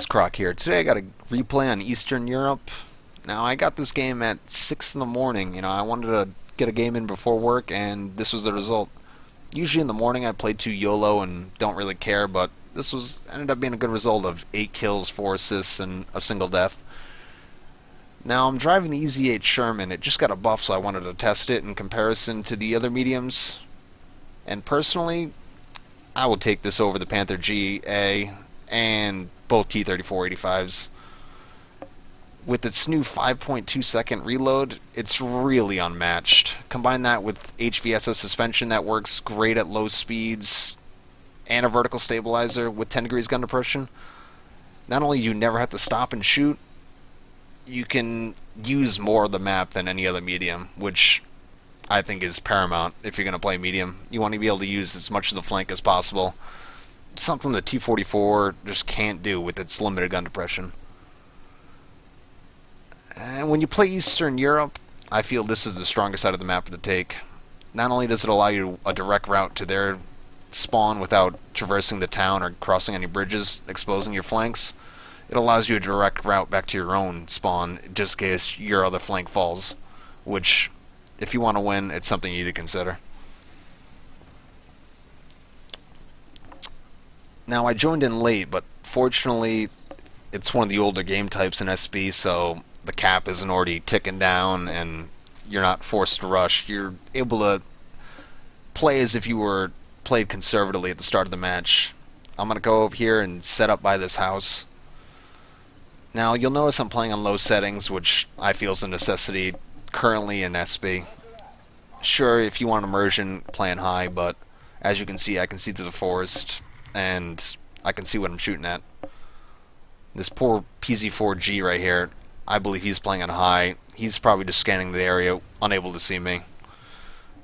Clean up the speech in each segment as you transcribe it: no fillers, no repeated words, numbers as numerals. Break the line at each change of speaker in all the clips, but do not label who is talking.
guys, Croc here. Today I got a replay on Eastern Europe. Now I got this game at 6 in the morning. I wanted to get a game in before work, and this was the result. Usually in the morning I play 2 YOLO and don't really care, but this ended up being a good result of 8 kills, 4 assists, and a single death. Now I'm driving the EZ8 Sherman. It just got a buff, so I wanted to test it in comparison to the other mediums. And personally, I will take this over the Panther GA and both T-34-85s. With its new 5.2 second reload, it's really unmatched. Combine that with HVSS suspension that works great at low speeds, and a vertical stabilizer with 10 degrees gun depression. Not only do you never have to stop and shoot, you can use more of the map than any other medium, which I think is paramount if you're going to play medium. You want to be able to use as much of the flank as possible. Something the T-44 just can't do with its limited gun depression. And when you play Eastern Europe, I feel this is the strongest side of the map to take. Not only does it allow you a direct route to their spawn without traversing the town or crossing any bridges, exposing your flanks, it allows you a direct route back to your own spawn just in case your other flank falls, which, if you want to win, it's something you need to consider. Now, I joined in late, but fortunately, it's one of the older game types in SB, so the cap isn't already ticking down, and you're not forced to rush. You're able to play as if you were played conservatively at the start of the match. I'm going to go over here and set up by this house. Now, you'll notice I'm playing on low settings, which I feel is a necessity currently in SB. Sure, if you want immersion, playing high, but as you can see, I can see through the forest, and I can see what I'm shooting at. This poor PZ4G right here, I believe he's playing on high. He's probably just scanning the area, unable to see me.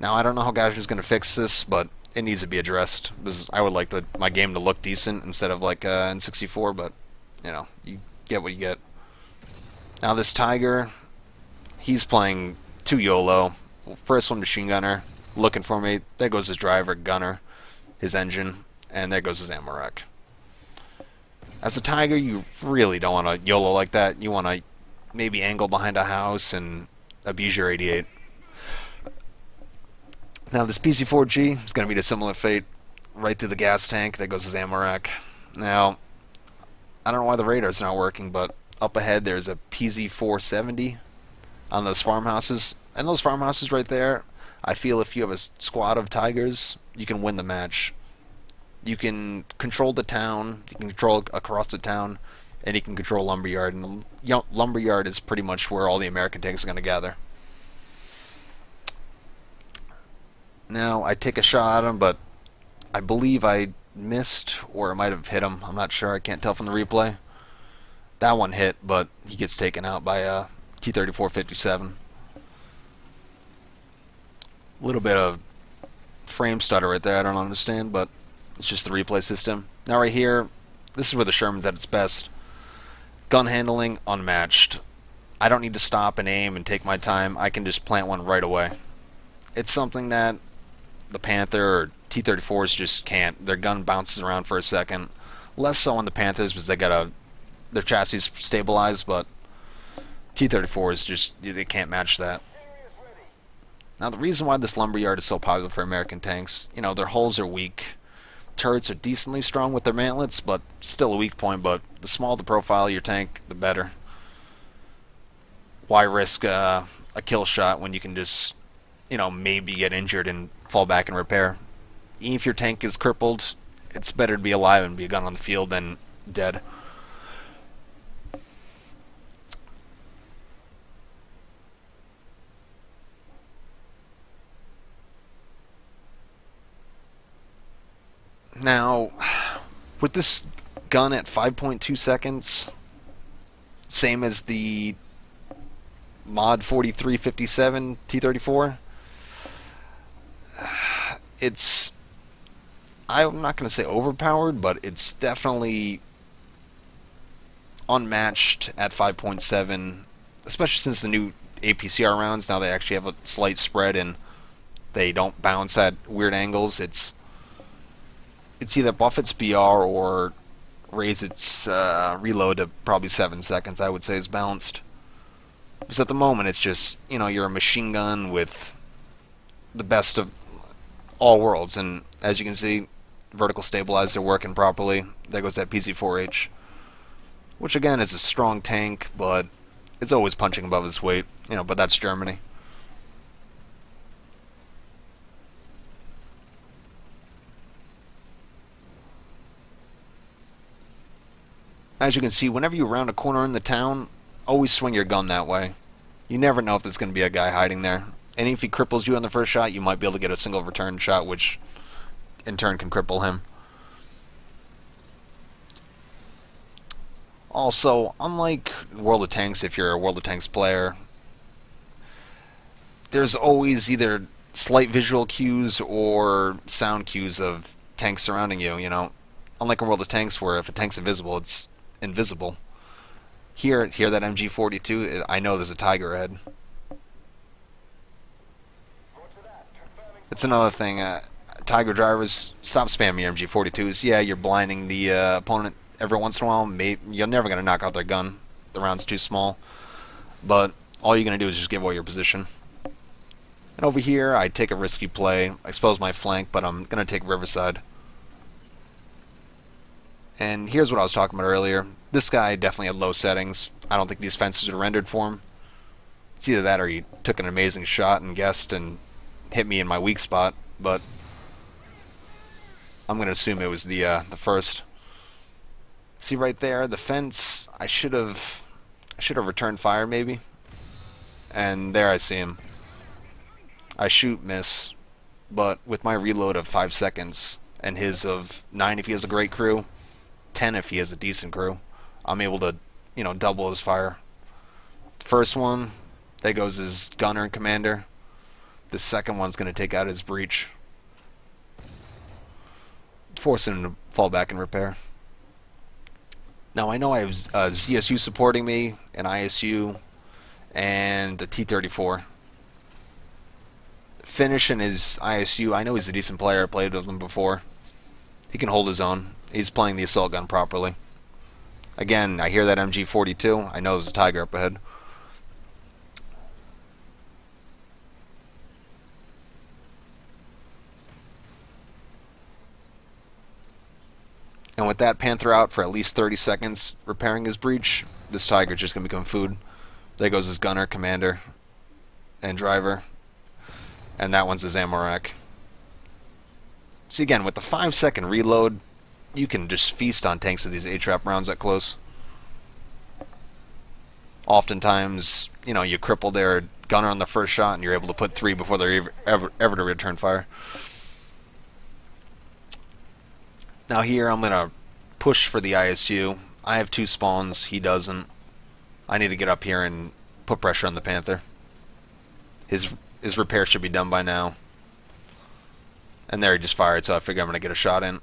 Now, I don't know how guys are going to fix this, but it needs to be addressed, because I would like my game to look decent instead of like N64, but, you get what you get. Now, this Tiger, he's playing 2 YOLO. First one, machine gunner, looking for me. There goes his driver, gunner, his engine, and there goes his ammo rack. As a Tiger, you really don't want to YOLO like that. You want to maybe angle behind a house and abuse your 88. Now, this PC4G is going to meet a similar fate. Right through the gas tank, there goes his ammo rack. Now, I don't know why the radar's not working, but up ahead there's a PZ470 on those farmhouses. And those farmhouses right there, I feel if you have a squad of Tigers, you can win the match. You can control the town, you can control across the town, and you can control Lumberyard. And Lumberyard is pretty much where all the American tanks are going to gather. Now, I take a shot at him, but I believe I missed, or I might have hit him. I'm not sure. I can't tell from the replay. That one hit, but he gets taken out by a T-34-57. A little bit of frame stutter right there. I don't understand, but it's just the replay system. Now right here, this is where the Sherman's at its best. Gun handling, unmatched. I don't need to stop and aim and take my time. I can just plant one right away. It's something that the Panther or T-34s just can't. Their gun bounces around for a second. Less so on the Panthers because they got their chassis stabilized, but T-34s just, they can't match that. Now, the reason why this Lumberyard is so popular for American tanks, their hulls are weak. Turrets are decently strong with their mantlets, but still a weak point. But the smaller the profile of your tank, the better. Why risk a kill shot when you can just, maybe get injured and fall back and repair? Even if your tank is crippled, it's better to be alive and be a gun on the field than dead. Now, with this gun at 5.2 seconds, same as the Mod 4357 T-34, I'm not going to say overpowered, but it's definitely unmatched at 5.7, especially since the new APCR rounds, now they actually have a slight spread and they don't bounce at weird angles. It's either buff its BR or raise its reload to probably 7 seconds, I would say is balanced. Because at the moment, it's just, you're a machine gun with the best of all worlds. And as you can see, vertical stabilizer working properly. There goes that PC-4H. Which again is a strong tank, but it's always punching above its weight. But that's Germany. As you can see, whenever you round a corner in the town, always swing your gun that way. You never know if there's going to be a guy hiding there. And if he cripples you on the first shot, you might be able to get a single return shot, which in turn can cripple him. Also, unlike World of Tanks, if you're a World of Tanks player, there's always either slight visual cues or sound cues of tanks surrounding you, Unlike in World of Tanks, where if a tank's invisible, it's invisible. Here, hear that MG42? I know there's a Tiger ahead. It's another thing. Tiger drivers, stop spamming your MG42s. Yeah, you're blinding the opponent every once in a while. You're never going to knock out their gun. The round's too small. But all you're going to do is just give away your position. And over here, I take a risky play, expose my flank, but I'm going to take Riverside. And here's what I was talking about earlier. This guy definitely had low settings. I don't think these fences are rendered for him. It's either that or he took an amazing shot and guessed and hit me in my weak spot, but I'm going to assume it was the first. See right there, the fence, I should have returned fire maybe. And there I see him. I shoot, miss, but with my reload of 5 seconds and his of 9 if he has a great crew, 10 if he has a decent crew, I'm able to, double his fire. First one, there goes his gunner and commander. The second one's going to take out his breach, forcing him to fall back and repair. Now I know I have ZSU supporting me, an ISU, and a T-34. Finishing his ISU, I know he's a decent player, I played with him before. He can hold his own. He's playing the assault gun properly. Again, I hear that MG42. I know there's a Tiger up ahead. And with that Panther out for at least 30 seconds repairing his breach, this Tiger's just going to become food. There goes his gunner, commander, and driver. And that one's his ammo rack. See, again, with the 5-second reload, you can just feast on tanks with these A-trap rounds that close. Oftentimes, you cripple their gunner on the first shot, and you're able to put 3 before they're ever to return fire. Now here, I'm going to push for the ISU. I have 2 spawns, he doesn't. I need to get up here and put pressure on the Panther. His repair should be done by now. And there he just fired, so I figure I'm going to get a shot in.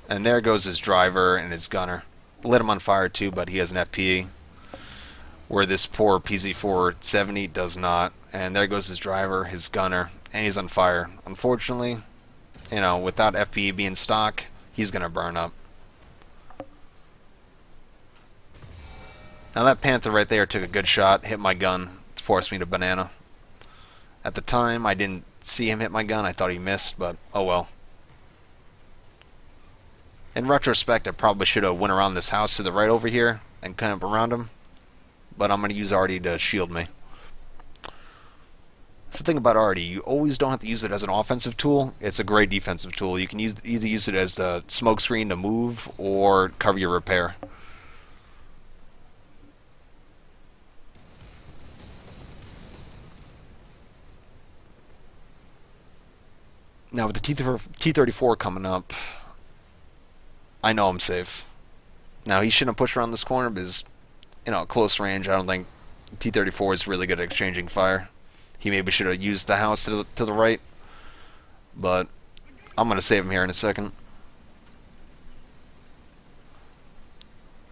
And there goes his driver and his gunner. Lit him on fire too, but he has an FPE. Where this poor PZ-470 does not. And there goes his driver, his gunner, and he's on fire. Unfortunately, without FPE being stock, he's going to burn up. Now that Panther right there took a good shot, hit my gun, forced me to banana. At the time, I didn't see him hit my gun. I thought he missed, but oh well. In retrospect, I probably should have went around this house to the right over here and cut up around him. But I'm going to use Artie to shield me. That's the thing about Artie. You always don't have to use it as an offensive tool. It's a great defensive tool. You can either use it as a smoke screen to move or cover your repair. Now with the T-34 coming up, I know I'm safe. Now he shouldn't have pushed around this corner because, close range, I don't think T-34 is really good at exchanging fire. He maybe should have used the house to the right, but I'm going to save him here in a second.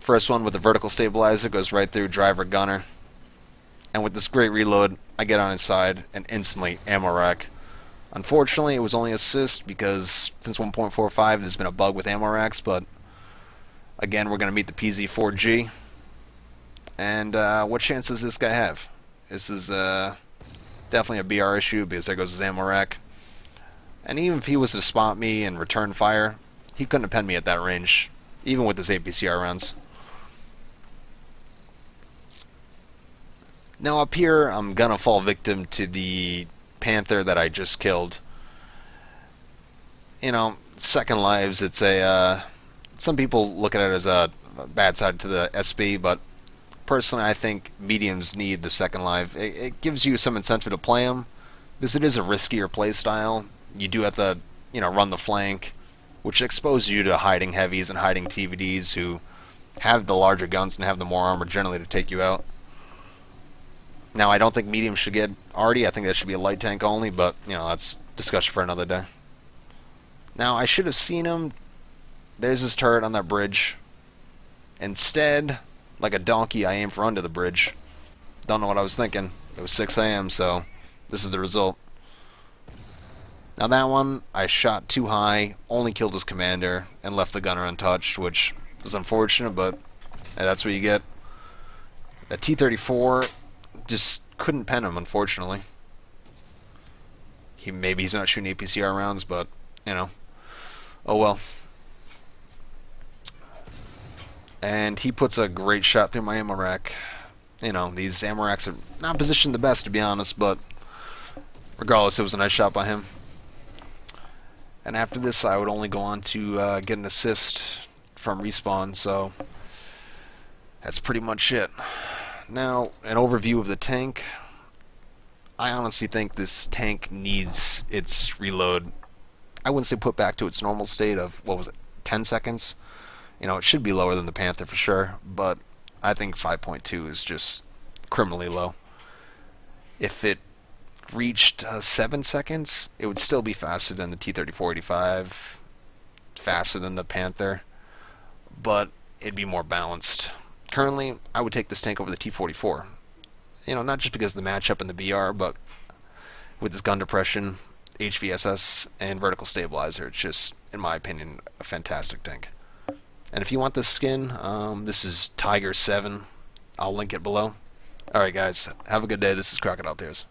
First one with the vertical stabilizer goes right through driver gunner. And with this great reload, I get on his side and instantly ammo rack. Unfortunately, it was only assist because since 1.45 there's been a bug with ammo racks, but Again, we're going to meet the PZ4G. And what chance does this guy have? This is definitely a BR issue because there goes his ammo rack. And even if he was to spot me and return fire, he couldn't have pinned me at that range, even with his APCR rounds. Now up here, I'm gonna fall victim to the Panther that I just killed. You know, second lives, it's a... some people look at it as a bad side to the SB, but personally I think mediums need the second life. It gives you some incentive to play them, because it is a riskier play style. You do have to, you know, run the flank, which exposes you to hiding heavies and hiding TVDs who have the larger guns and have the more armor generally to take you out. Now, I don't think mediums should get arty. I think that should be a light tank only, but, you know, that's discussion for another day. Now, I should have seen him. There's his turret on that bridge. Instead, like a donkey, I aimed for under the bridge. Don't know what I was thinking. It was 6 a.m., so this is the result. Now that one, I shot too high, only killed his commander, and left the gunner untouched, which is unfortunate, but that's what you get. The T-34 just couldn't pen him, unfortunately. Maybe he's not shooting APCR rounds, but, you know, oh well. And he puts a great shot through my ammo rack. You know, these ammo racks are not positioned the best, to be honest, but regardless, it was a nice shot by him. And after this, I would only go on to get an assist from respawn, so that's pretty much it. Now, an overview of the tank. I honestly think this tank needs its reload. I wouldn't say put back to its normal state of, what was it, 10 seconds? You know, it should be lower than the Panther for sure, but I think 5.2 is just criminally low. If it reached 7 seconds, it would still be faster than the T-34-85, faster than the Panther, but it'd be more balanced. Currently, I would take this tank over the T-44. You know, not just because of the matchup in the BR, but with this gun depression, HVSS, and vertical stabilizer, it's just, in my opinion, a fantastic tank. And if you want this skin, this is Tiger 7. I'll link it below. Alright guys, have a good day. This is Crocodile Tears.